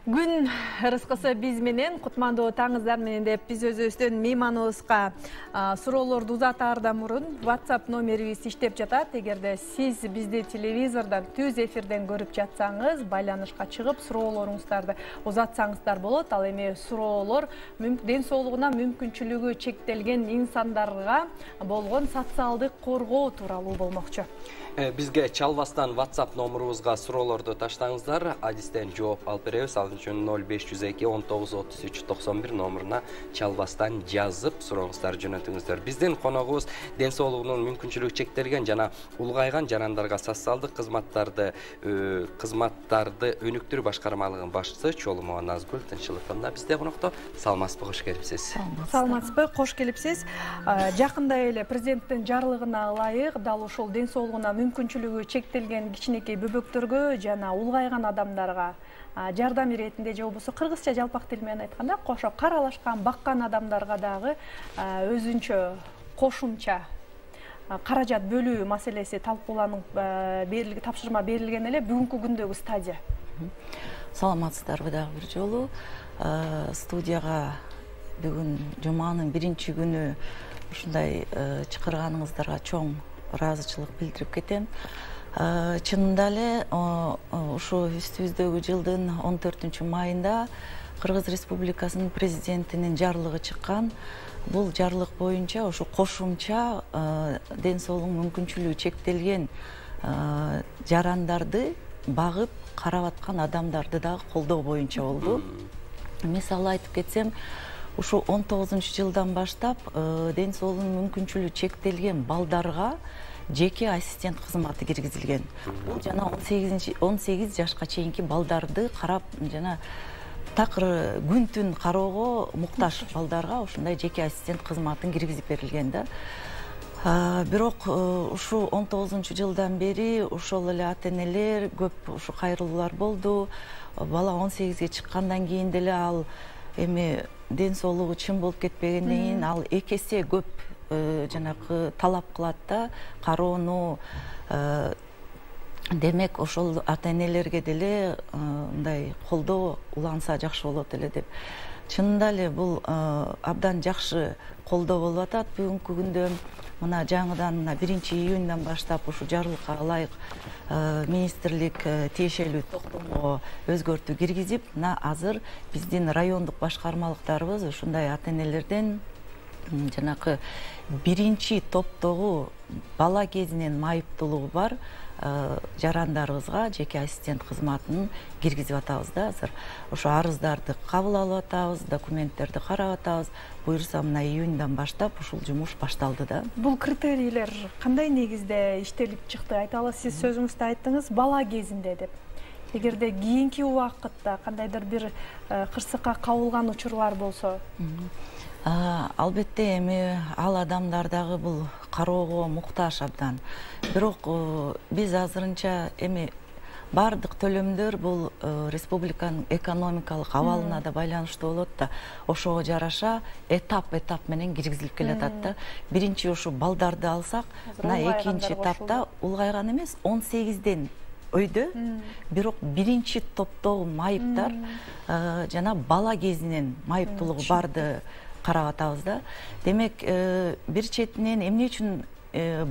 Gün ырыскысы биз менен кутмандуу таңыздар менен деп биз өзүбүздүн мейманыбызга суроолорду узатаардан мурун WhatsApp номерибиз иштеп жатат. Эгерде сиз бизди телевизордон түз эфирден көрүп жатсаңыз, байланышка чыгып суроолоруңуздарды узатсаңыздар болот. Ал эми суроолор ден соолугуна мүмкүнчүлүгү чектелген инсандарга болгон социалдык коргоо тууралуу болмокчу. Бизге чалбастан WhatsApp номерубузга суроолорду таштаңыздар. Адистен жооп алып беребиз. Ал үчүн 0502 1933 91 номеруна чалбастан жазып сурооңуздар жөнөтүңүздөр. Биздин коногубуз ден соолугунун мүмкүнчүлүгү чектелген жана улгайган жарандарга социалдык кызматтарды өнүктүрүү башкармалыгынын башчысы Чолумова Назгүл Тынчылыковна бизде конокто. Саламатсызбы, кош келипсиз. Саламатсызбы, кош келипсиз. Жакында эле президенттин жарлыгына ылайык дал ушул ден соолугуна мүмкүнчүлүгү чектелген кичинекей бөбөктөргө жана улгайган адамдарга жардам иретинде же болбосо кыргызча жалпак тил менен айтканда кошо каралашкан, баккан адамдарга дагы өзүнчө кошумча каражат бөлүү маселеси талкууланып тапшырма берилген эле бүгүнкү күндөгү стадия. Саламатсыздарбы дагы бир жолу. Студияга бүгүн жуманын биринчи күнү ушундай чакырганыңыздарга чоң ыраазычылык билдирип кетем. Чынында эле ушу үстүбүздөгү жылдын 14-майында Кыргыз Республикасынын президентинин жарлыгы чыккан. Бул жарлык боюнча ушу кошумча ден соолугу мүмкүнчүлүгү чектелген жарандарды багып карап аткан адамдарды дагы колдоо боюнча болду. Мисалы айтып кетсем, ушу 19-жылдан баштап ден соолугунун мүмкүнчүлүгү чектелген балдарга жеке ассистент кызматы киргизилген. Бул жана 18 жашка чейинки балдарды карап жана такыр күн түн кароого муктаж балдарга ушундай жеке ассистент кызматын киргизип берилген да. Бирок ушу 19-жылдан бери ошол эле ата-энелер көп ушу кайрылуулар болду. Бала 18ге чыккандан кийин деле ал эми ден соолугу чын болуп кетпегенден кийин ал эки эсе көп жанакы талап кылат да, кароону. Демек ошол ата-энелерге деле мындай колдоо уланса жакшы болот эле деп. Чынында эле бул абдан жакшы колдоо болуп атат бүгүнкү күндө. Мына жаңыдан 1-июндан баштап ушу жарлыкка ылайык министрлик тиешелүү токтомго өзгөртүү киргизип, мына азыр биздин райондук башкармалыктарыбыз ушундай ата-энелерден жанакы биринчи топтогу бала кезинен майыптуулугу бар жарандарыбызга жеке ассистент кызматын киргизип атабыз да азыр. Ошо арыздарды кабыл алып атабыз, документтерди карап атабыз. Буюрса мына июньдан баштап ушул жумуш башталды да. Бул критерийлер кандай негизде иштелип чыкты? Айталы, сиз сөзүңүздө айттыңыз бала кезинде деп. Эгерде кийинки убакытта кандайдыр бир кырсыкка кабылган учурлар болсо? Албетте эми ал адамдар дагы бул кароого муктаж абдан. Бирок биз азырынча эми бардык төлөмдөр бул республиканын экономикалык абалына да байланыштуу болот да. Ошого жараша этап менен киргизилип келатат да. Биринчи ушу балдарды алсак, мына экинчи этапта улгайган эмес 18ден өйдө, бирок биринчи топтогу майыптар жана бала кезинен майыптуулугу барды карап атабыз да. Демек, бир четинен эмне үчүн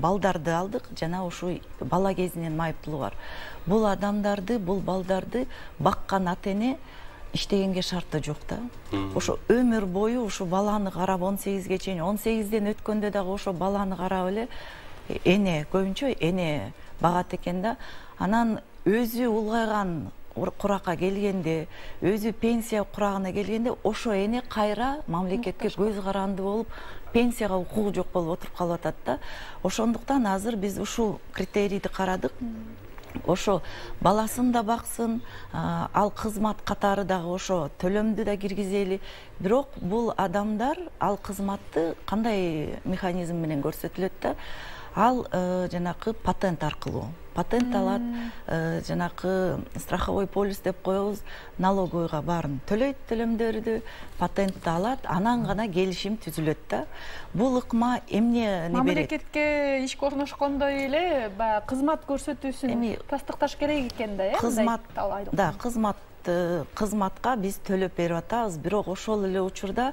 балдарды алдык, жана ушу бала кезинен майыптуулугу бар. Бул адамдарды, бул балдарды баккан ата-эне иштегенге шарты жок да. Ошо өмүр бою ушу баланы карап 18ге чейин, 18ден өткөндө дагы ошо баланы карап эле эне, көбүнчө эне багат экен да. Анан өзү улгайган куракка келгенде, өзү пенсия курагына келгенде, ошо эне кайра мамлекетке көз каранды болуп, пенсияга укугу жок болуп отуруп калып атат да. Ошондуктан азыр биз ушул критерийди карадык. Ошо баласын да баксын, ал кызмат катары дагы ошо төлөмдү да киргизели. Бирок бул адамдар ал кызматты кандай механизм менен көрсөтүлөт да? Ал жанакы патент аркылуу. патент алат, жанакы страховой полис деп коебуз, налоговыйга баарын төлөйт төлөмдөрдү, патентти алат, анан гана келишим түзүлөт да. Бул ыкма эмне берет? Мамлекетке ишке орношкондой эле баягы кызмат көрсөтүүсүн тастыкташ керек экен да, кызматка биз төлөп берип атабыз, бирок ошол эле учурда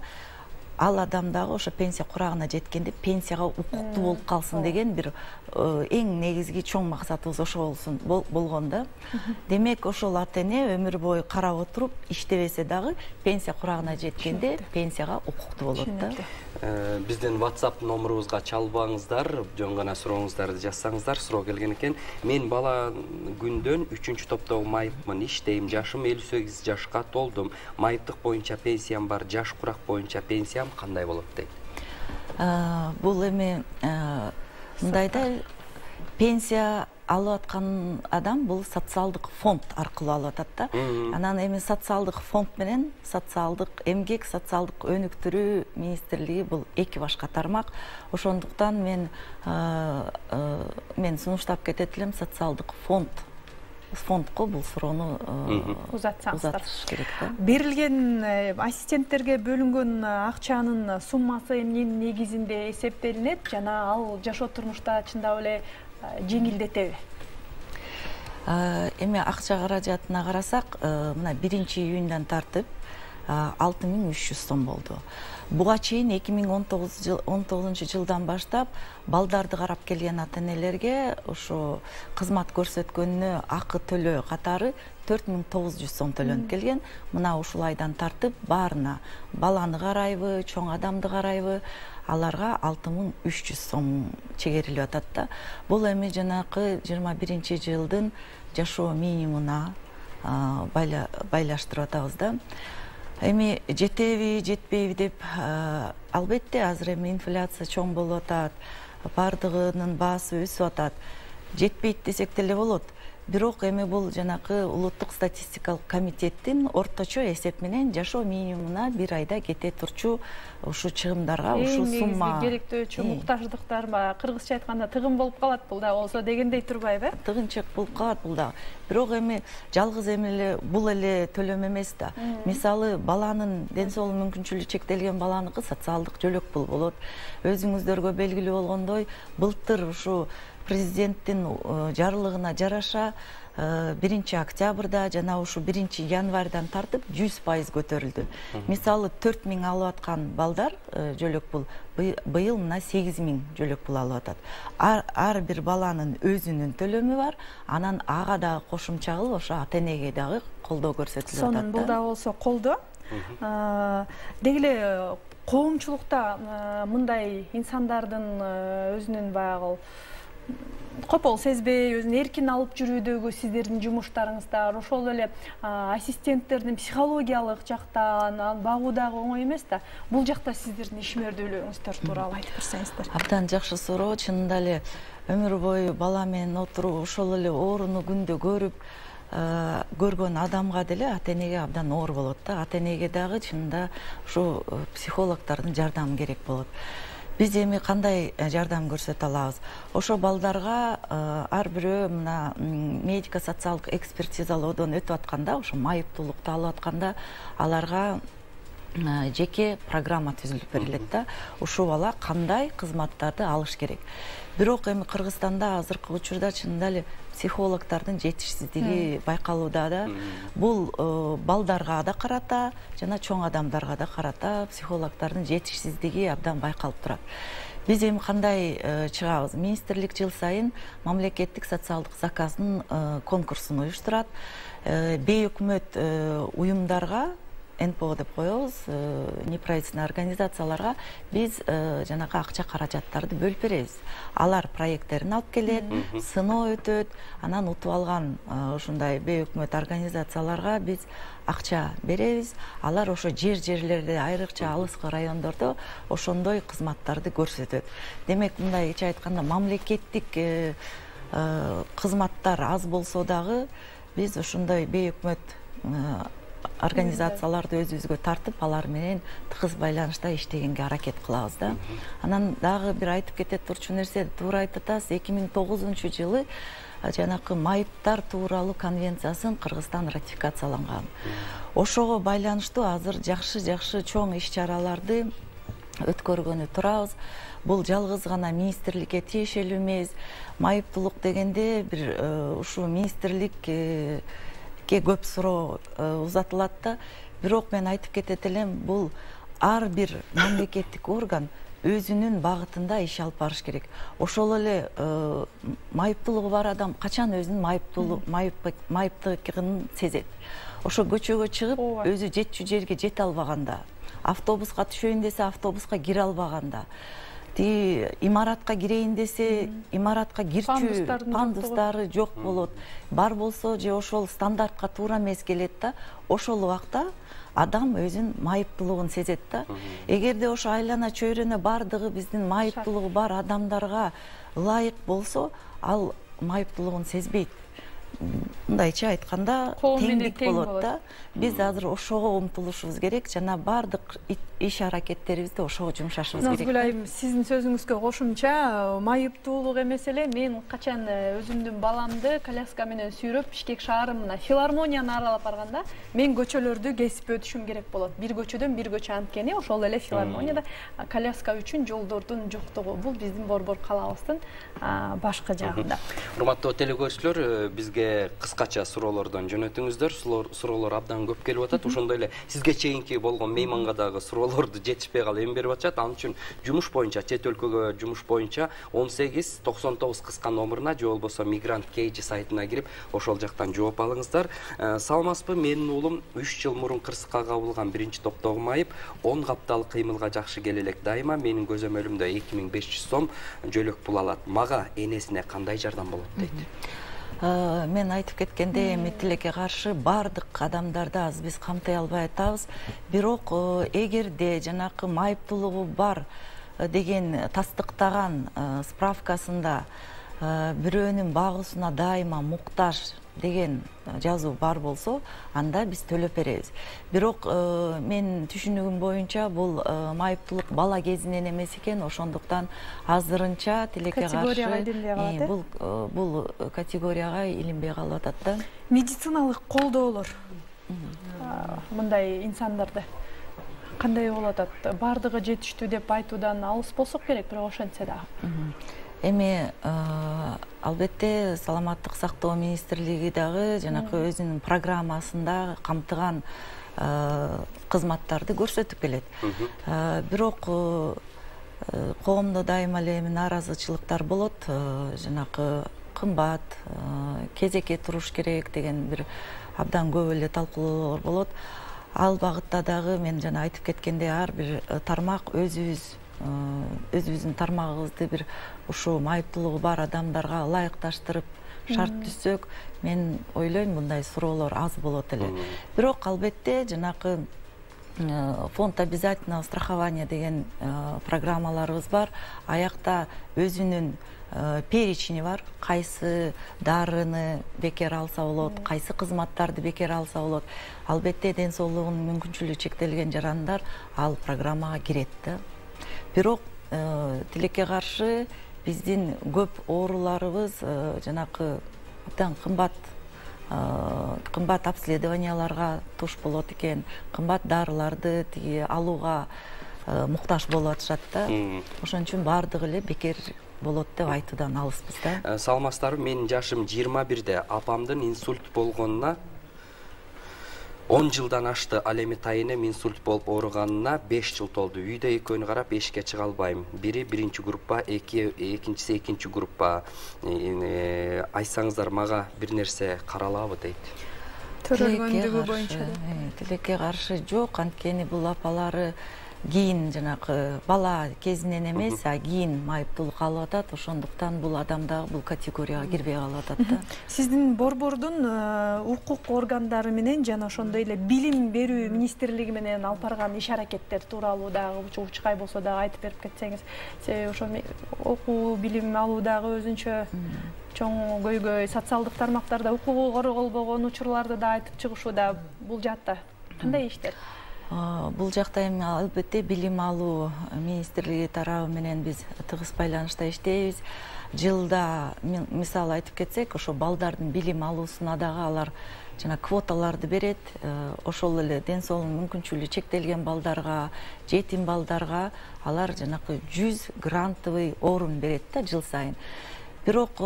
ал адам дагы ошо пенсия курагына жеткенде пенсияга укуктуу болуп калсын деген бир эң негизги чоң максатыбыз ошо болгон да. Демек ошол ата-эне өмүр бою карап отуруп иштебесе дагы пенсия курагына жеткенде пенсияга укуктуу болот да. Биздин WhatsApp номурубузга чалбаңыздар, жөн гана сурооңуздарды жазсаңыздар, суроо келген экен. Мен бала күндөн 3-чү топтогу майыпмын, иштейм, жашым 58 жашка толдум. Майыптык боюнча пенсиям бар, жаш курак боюнча пенсиям кандай болот дейт? Бул эми мындай да, пенсия алып аткан адам бул социалдык фонд аркылуу алып атат да. Анан эми социалдык фонд менен социалдык эмгек, социалдык өнүктүрүү министрлиги бул эки башка тармак. Ошондуктан мен сунуштап кетет элем социалдык фондко бул суроону узатыш керек да. Берилген ассистенттерге бөлүнгөн акчанын суммасы эмненин негизинде эсептелинет жана ал жашоо турмушта чындап эле жеңилдетеби? Эми акча каражатына карасак, мына 1-июндан тартып 6300 сом болду. Буга чейин 2019 жылдан баштап балдарды карап келген ата-энелерге ошо кызмат көрсөткөнүнө акы төлөө катары 4900 сом төлөнүп келген. Мына ушул айдан тартып баарына баланы карайбы, чоң адамды карайбы, аларга 6300 сом чегерилип атат да. Бул эми жанакы 21 жылдын жашоо минимумуна байлаштырып атабыз да. Эми жетеби, жетпейби деп албетте азыр эми инфляция чоң болуп атат, бардыгынын баасы өсүп атат. Жетпейт десек деле болот. Бирок эми бул жанакы улуттук статистикалык комитеттин орточо эсеп менен жашоо минимумуна бир айда кете турчу ушу чыгымдарга ушу сумма керектөөчү муктаждыктар кыргызча айтканда тыгын болуп калат бул да болсо дегендей турбайбы? Тыгынчык болуп калат бул да. Бирок эми жалгыз эми бул эле төлөм эмес да. Мисалы баланын ден соолук мүмкүнчүлүгү чектелген баланыкы социалдык жөлөк пул болот. Өзүңүздөргө белгилүү болгондой, былтыр ушу президенттин жарлыгына жараша 1 октябрда жана ушу 1 январдан тартып 100% көтөрүлдү. Мисалы 4000 алып аткан балдар жөлөк пул быйыл мына 8000 жөлөк пул алып атат. Ар бир баланын өзүнүн төлөмү бар, анан ага дагы кошумча кылып ошо ата-энеге дагы колдоо көрсөтүлүп атат. Сонун бул да болсо колдоо. Деги эле коомчулукта мындай инсандардын өзүнүн баягы копол сезбей, өзүн эркин алып жүрүүдөгү сиздердин жумуштарыңызда ошол эле ассистенттердин психологиялык жактан багуудагы оңой эмес да. Бул жакта сиздердин ишмердүүлүгүңүздөр тууралуу айтып берсеңиздер. Абдан жакшы суроо. Чынында эле өмүр бою бала менен отуруп, ошол эле ооруну күндө көргөн адамга деле ата-энеге абдан оор болот да. Ата-энеге дагы чынында ушу психологдордун жардамы керек болот. Биз эми кандай жардам көрсөтө алабыз? Ошо балдарга ар бирөө мына медико-социалдык экспертизалоодон өтүп атканда, ошо майыптуулукту алып атканда, аларга жеке программа түзүлүп берилет да. Ушул бала кандай кызматтарды алыш керек. Бирок эми Кыргызстанда азыркы учурда чынында эле психологдордун жетишсиздиги байкалууда да. Бул балдарга да карата, жана чоң адамдарга да карата психологдордун жетишсиздиги абдан байкалып турат. Биз эми кандай чыгабыз? Министрлик жыл сайын мамлекеттик социалдык заказдын конкурсун уюштурат. Бейөкмөт уюмдарга, НПО деп коебуз, неправительственный организацияларга биз жанагы акча каражаттарды бөлүп беребиз. Алар проекттерин алып келет, сыноо өтөт, анан утуп алган ушундай бейөкмөт организацияларга биз акча беребиз. Алар ошо жерлерде, айрыкча алыскы райондордо ошондой кызматтарды көрсөтөт. Демек, мындайча айтканда, мамлекеттик кызматтар аз болсо дагы биз ошондой бейөкмөт организацияларды өзүбүзгө тартып, алар менен тыгыз байланышта иштегенге аракет кылабыз да. Анан дагы бир айтып кетет турчу нерсе, туура айтып атасыз, 2009 жылы жанакы майыптар тууралуу конвенциясын Кыргызстан ратификацияланган. Ошого байланыштуу азыр жакшы чоң иш-чараларды өткөргөнү турабыз. Бул жалгыз гана министрликке тиешелүү эмес. Майыптуулук дегенде бир ушул министрликке көп суроо узатылат да. Бирок мен айтып кетет элем, бул ар бир мамлекеттик орган өзүнүн багытында иш алып барыш керек. Ошол эле майыптуулугу бар адам качан өзүнүн майыптуулугун сезет. Ошо көчөгө чыгып, өзү жетчү жерге жете албаганда, автобуска түшөйүн десе, автобуска кире албаганда, имаратка кирейин десе, имаратка кирчү пандустары жок болот. Бар болсо же ошол стандартка туура эмес келет да, ошол убакта адам өзүн майыптуулугун сезет да. Эгерде ошо айлана чөйрөнө бардыгы биздин майыптуулугу бар адамдарга ылайык болсо, ал майыптуулугун сезбейт. Мындайча айтканда теңдик болот да. Биз азыр ошого умтулушубуз керек, жана бардык иш-аракеттерибизди ошого жумшашыбыз керек. Назгүл айым, сиздин сөзүңүзгө кошумча, майыптуулук эмес эле, мен качан өзүмдүн баламды коляска менен сүйрөп Бишкек шаарына филармонияны аралап барганда, мен көчөлөрдү кесип өтүшүм керек болот. Бир көчөдөн бир көчө анткени ошол эле филармонияда коляска үчүн жолдордун жоктугу. Бул биздин борбор калабыздын башкы жагында. Урматтуу телекөрүүчүлөр, бизге кыскача суроолордон жөнөтүңүздөр. Суроолор абдан көп келип атат. Ошондой эле сизге чейинки болгон мейманга дагы суроолорду жетишпей калып эми берип атышат. Ал үчүн жумуш боюнча, чет өлкөгө жумуш боюнча 1899 кыска номуруна же болбосо Migrant Cage сайтына кирип, ошол жактан жооп алыңыздар. Саламатсызбы? Менин уулум 3 жыл мурун кырсыкка кабылган биринчи топтогу майып 10 каптал кыймылга жакшы келе элек. Дайыма менин көзөмөлүмдө 2500 сом жөлөк пул алат. Мага энесине кандай жардам болот дейт. Мен айтып кеткенде, эми тилекке каршы бардык адамдарды аз биз камтай албай атабыз. Бирок эгерде жанакы майыптуулугу бар деген тастыктаган справкасында бирөөнүн багуусуна дайыма муктаж деген жазуу бар болсо, анда биз төлөп беребиз. Бирок мен түшүнүгүм боюнча бул майыптуулук бала кезинен эмес экен, ошондуктан азырынча тилекке каршы бул категорияга илинбей калып атат да. Медициналык колдоолор мындай инсандарды кандай болуп атат? Бардыгы жетиштүү деп айтуудан алыс болсок керек, бирок ошентсе дагы. Эми албетте саламаттык сактоо министрлиги дагы жанакы өзүнүн программасында камтыган кызматтарды көрсөтүп келет. Бирок коомдо дайыма эле нааразычылыктар болот, жанакы кымбат, кезекке туруш керек деген бир абдан көп эле талкуулоолор болот. Ал багытта дагы мен жана айтып кеткендей, ар бир тармак өзүбүздүн тармагыбызды бир ушу майыптуулугу бар адамдарга ылайыкташтырып шарт түзсөк, мен ойлойм мындай суроолор аз болот эле. Бирок албетте жанакы фонд обязательного страхования деген программаларыбыз бар. Аякта өзүнүн перечини бар. Кайсы дарыны бекер алса болот, кайсы кызматтарды бекер алса болот. Албетте ден соолугунун мүмкүнчүлүгү чектелген жарандар ал программага кирет да. Бирок тилекке каршы биздин көп ооруларыбыз жанакы абдан кымбат обследованияларга туш болот экен, кымбат дарыларды алууга муктаж болуп атышат да. Ошон үчүн бардыгы эле бекер болот деп айтуудан алыспыз да. Саламатсыздарбы? Менин жашым 21-де. Апамдын инсульт болгонуна 10 жылдан ашты. Ал эми тайынем инсульт болуп ооруганына 5 жыл толду. Үйдө экөөнү карап эшикке чыга албайм. Бири биринчи группа, экинчиси экинчи группа. Айтсаңыздар, мага бир нерсе каралабы дейт. Төрөлгөндүгү боюнча. Тилекке каршы жок, анткени бул апалары кийин жанакы бала кезинен эмес, кийин майыптуулук алып атат. Ошондуктан бул адам дагы бул категорияга кирбей калып атат да. Сиздин борбордун укук органдары менен жана ошондой эле билим берүү министрлиги менен алып барган иш-аракеттер тууралуу дагы учкай болсо дагы айтып берип кетсеңиз. Себеби ошо окуу, билим алуу дагы өзүнчө чоң көйгөй, социалдык тармактарда укугу корголбогон учурларды да айтып чыгышууда. Бул жаатта кандай иштер? Бул жакта эми албетте билим алуу министрлиги тарабы менен биз тыгыз байланышта иштейбиз. Жылда мисалы айтып кетсек, ошо балдардын билим алуусуна дагы алар жана квоталарды берет. Ошол эле ден соолугунун мүмкүнчүлүгү чектелген балдарга, жетим балдарга алар жанакы 100 грантовый орун берет да жыл сайын. Бирок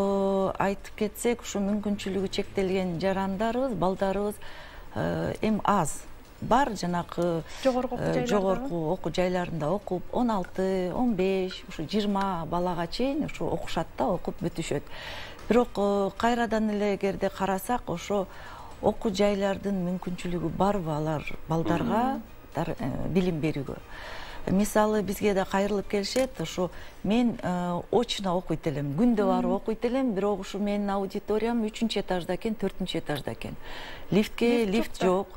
айтып кетсек, ушу мүмкүнчүлүгү чектелген жарандарыбыз, балдарыбыз эми аз. Бар жанакы жогорку окуу жайларында окуп 16, 15, ушу 20 балага чейин ушу окушат да, окуп бүтүшөт. Бирок кайрадан эле эгерде карасак, ошо окуу жайлардын мүмкүнчүлүгү барбы алар балдарга билим берүүгө. Мисалы бизге да кайрылып келишет, ошо мен очно окуйт элем, күндө барып окуйт элем, бирок ушу менин аудиториям 3-этажда экен, 4-этажда экен. Лифт жок.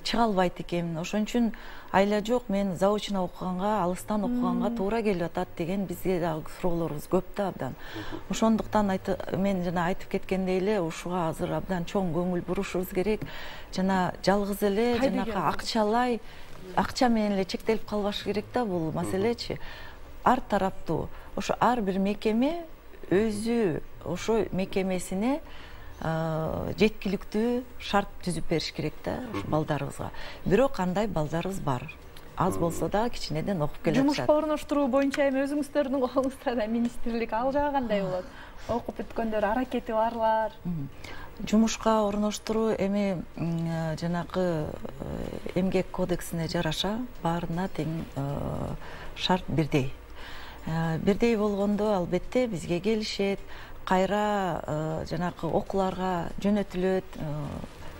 Чыга албайт экен. Ошон үчүн айла жок, мен заочно окуганга, алыстан окуганга туура келип атат деген бизге дагы суроолорубуз көп да абдан. Ошондуктан мен жана айтып кеткендей эле ушуга азыр абдан чоң көңүл бурушубуз керек. Жана жалгыз эле жанакы акча менен эле чектелип калбаш керек да бул маселечи. Ар тараптуу, ошо ар бир мекеме өзү ошо мекемесине жеткиликтүү шарт түзүп бериш керек да балдарыбызга. Бирок андай балдарыбыз бар. Аз болсо да кичинеден окуп келе жатышат. Жумушка орноштуруу боюнча эми өзүңүздөрдүн колуңузда да министрлик ал жагы кандай болот? Окуп бүткөндөр аракети барлар. Жумушка орноштуруу эми жанакы эмгек кодексине жараша баарына тең шарт бирдей. Бирдей болгондо албетте бизге келишет, кайра жанакы окууларга жөнөтүлөт,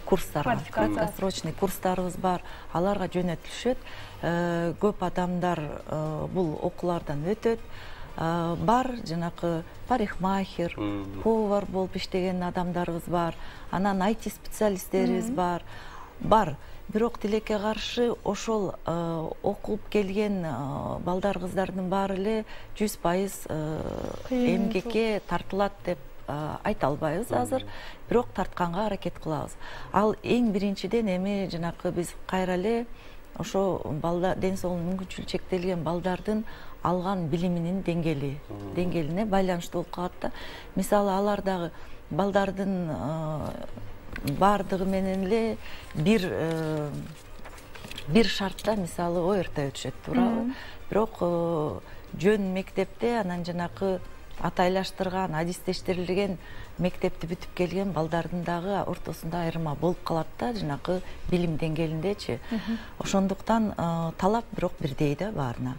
курстарга, краткосрочный курстарыбыз бар, аларга жөнөтүлүшөт. Көп адамдар бул окуулардан өтөт. Бар жанакы парикмахер, повар болуп иштеген адамдарыбыз бар, анан IT специалисттерибиз бар. Бирок тилекке каршы ошол окуп келген балдар кыздардын баары эле 100% эмгекке тартылат деп айта албайбыз азыр. Бирок тартканга аракет кылабыз. Ал эң биринчиден эми жанакы биз кайра эле ошо ден соолугунун мүмкүнчүлүгү чектелген балдардын алган билиминин деңгээлине байланыштуу болуп калат да. Мисалы алар дагы балдардын бардыгы менен эле бир шартта мисалы ОРТ өтүшөт, туурабы? Бирок жөн мектепте анан жанакы атайлаштырган, адистештирилген мектепти бүтүп келген балдардын дагы ортосунда айырма болуп калат да, жанакы билим деңгээлиндечи. Ошондуктан талап бирок бирдей да баарына.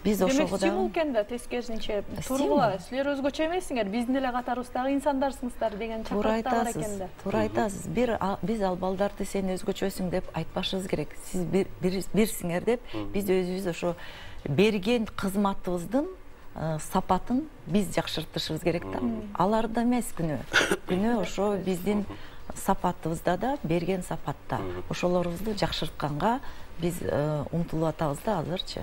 Биз ошого да стимул экен да тескерисинче тургула. Силер өзгөчө эмессиңер, биздин эле катарыбыздагы инсандарсыңыздар деген чакырык бар экен да. Туура айтасыз. Биз ал балдарды сен өзгөчөсүң деп айтпашыбыз керек. Сиз бирсиңер деп биз өзүбүз ошо берген кызматыбыздын сапатын биз жакшыртышыбыз керек да. Аларда эмес күнөө ошо биздин сапатыбызда да, берген сапатта. Ошолорубузду жакшыртканга биз умтулуп атабыз да азырчы.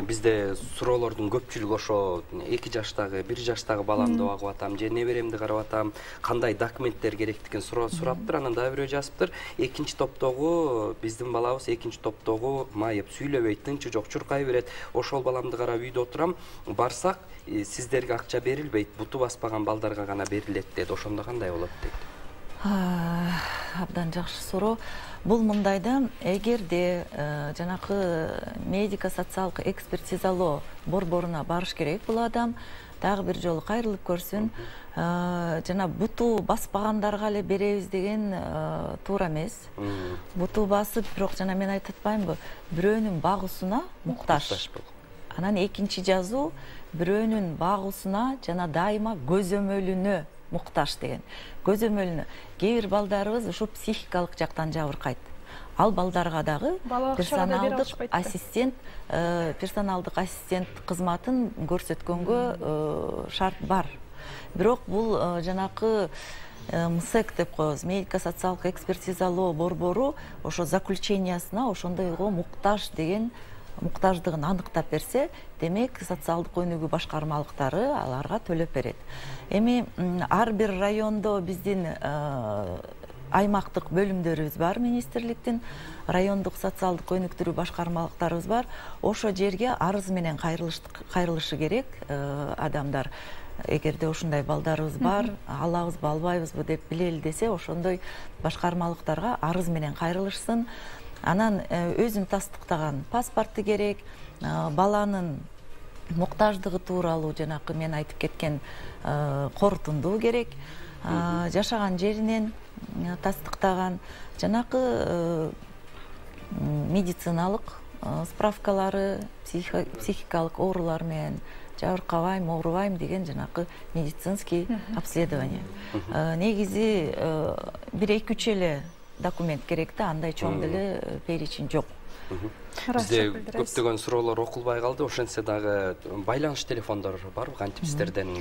Бизде суроолордун көпчүлүгү ошо 2 жаштагы, 1 жаштагы баламды багып атам, же неберемди карап атам, кандай документтер керектигин сураптыр. Анан дагы бирөө жазыптыр. Экинчи топтогу биздин балабыз экинчи топтогу майып, сүйлөбөйт, тынчы жок, чуркай берет. Ошол баламды карап үйдө отурам. Барсак, сиздерге акча берилбейт, буту баспаган балдарга гана берилет деди. Ошондо кандай болот дейт? Абдан жакшы суроо. Бул мындайда, эгерде жанакы медико-социалдык экспертизалоо борборуна барыш керек бул адам, дагы бир жолу кайрылып көрсүн. Жана буту баспагандарга эле беребиз деген туура эмес. Буту басып, бирок жана мен айтып атпаймынбы, бирөөнүн багуусуна муктаж. Анан экинчи жазуу бирөөнүн багуусуна жана дайыма көзөмөлүнө муктаж деген. Көзөмөлүнө. Кээ бир балдарыбыз ушу психикалык жактан жабыркайт. Ал балдарга дагы персоналдык ассистент кызматын көрсөткөнгө шарт бар. Бирок бул жанакы МСЭК деп коебуз, медико-социалдык экспертизалоо борбору ошо заключениясына ошондойго муктаж деген муктаждыгын аныктап берсе, демек социалдык өнүгүү башкармалыктары аларга төлөп берет. Эми ар бир райондо биздин аймактык бөлүмдөрүбүз бар министрликтин, райондук социалдык өнүктүрүү башкармалыктарыбыз бар. Ошо жерге арыз менен кайрылышы керек адамдар. Эгерде ушундай балдарыбыз бар, алабызбы, албайбызбы деп билели десе, ошондой башкармалыктарга арыз менен кайрылышсын. Анан өзүн тастыктаган паспорту керек, баланын муктаждыгы тууралуу жанакы мен айтып кеткен корутундуу керек, жашаган жеринен тастыктаган жанакы медициналык справкалары, психикалык оорулар менен жабыркабайм, оорубайм деген жанакы медицинский обследование. Негизи 1-2 эле документ керек да, андай чоң деле перечень жок. Бизде көптөгөн суроолор окулбай калды. Ошентсе дагы байланыш телефондор барбы? Кантип сиздерден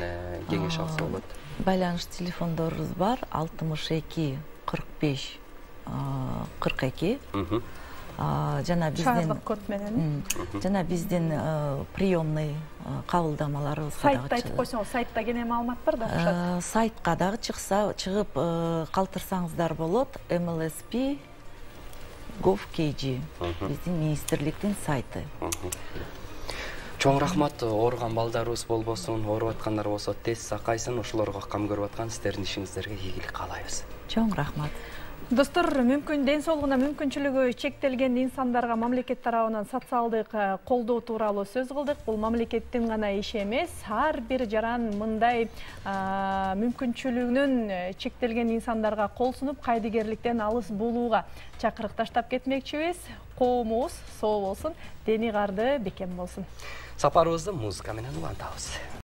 кеңеш алса болот? Байланыш телефондорубуз бар, 62 45 42. Жана биздин шаардык код менен. Жана биздин приемный кабылдамаларыбыз сайтта айтып койсоңуз, сайтта кене маалымат бар да окушат. Сайтка дагы чыгып калтырсаңыздар болот. MLSP gov.kg биздин министрликтин сайты. Чоң рахмат, ооруган балдарыбыз болбосун, ооруп аткандар болсо тез сакайсын, ошолорго кам көрүп аткан сиздердин ишиңиздерге ийгилик каалайбыз. Чоң рахмат. Достор, мүмкүн ден соолугуна мүмкүнчүлүгү чектелген инсандарга мамлекет тарабынан социалдык колдоо тууралуу сөз кылдык. Бул мамлекеттин гана иши эмес, ар бир жаран мындай мүмкүнчүлүгүнүн чектелген инсандарга кол сунуп, кайдыгерликтен алыс болууга чакырык таштап кетмекчибиз. Коомубуз соо болсун, дени карды бекем болсун. Сапарыбызды музыка менен улантабыз.